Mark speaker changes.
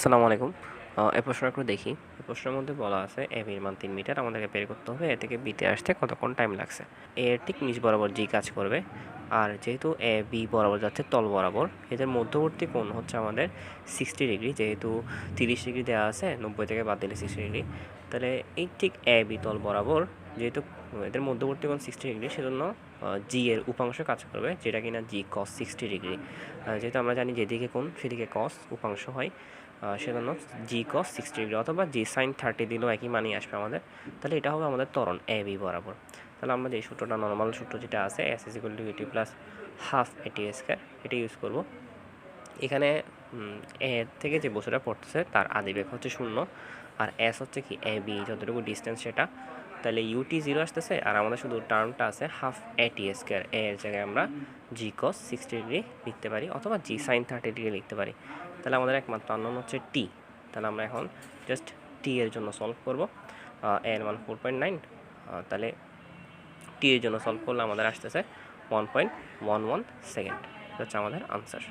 Speaker 1: আসসালামু আলাইকুম। এই প্রশ্নটা একটু দেখি। এই প্রশ্নের মধ্যে বলা আছে এ বির মান ৩ মিটার। আমাদেরকে বের করতে হবে এ থেকে বিতে আসতে কতক্ষণ টাইম লাগছে। এ এর ঠিক নিচ বরাবর জি কাজ করবে। আর যেহেতু এ বি বরাবর যাচ্ছে তল বরাবর, এদের মধ্যবর্তী কোণ হচ্ছে আমাদের 60 ডিগ্রি। যেহেতু 30 ডিগ্রি দেওয়া আছে, 90 থেকে বাদ দিলে 60 ডিগ্রি। তাহলে এই ঠিক এ বি তল বরাবর যেহেতু এদের মধ্যবর্তী কোণ 60 ডিগ্রি, সেজন্য জি এর উপাংশ কাজ করবে, যেটা কিনা জি cos 60 ডিগ্রি। যেহেতু আমরা জানি যেদিকে কোণ সেদিকে cos উপাংশ হয়, সেজন্য জি cos 60 ডিগ্রি অথবা জি sin 30 দিলেও একই মানই আসবে আমাদের। তাহলে এটা হবে আমাদের ত্বরণ এ বি বরাবর। তাহলে আমরা যে সূত্রটা, নর্মাল সূত্র যেটা আছে, S is equal to U T plus half A T square, এটা ইউজ করব। এখানে এ থেকে যে বস্তুটা পড়তেছে তার আদি বেগ হচ্ছে 0, আর এস হচ্ছে কি এ বি যতটুকু ডিস্টেন্স সেটা। তাহলে ইউটি 0 আসতেছে, আর আমাদের শুধু টার্মটা আছে হাফ এটি স্কয়ার। এর জায়গায় আমরা জি cos 60 ডিগ্রি লিখতে পারি অথবা জি sin 30 ডিগ্রি লিখতে পারি। তাহলে আমাদের একমাত্র আননোন হচ্ছে টি। তাহলে আমরা এখন জাস্ট টি এর জন্য সলভ করব। এর মান 4.9। তাহলে টি এর জন্য সলভ করলে আমাদের আসতেছে 1.11 সেকেন্ড। এটা হচ্ছে আমাদের আনসার।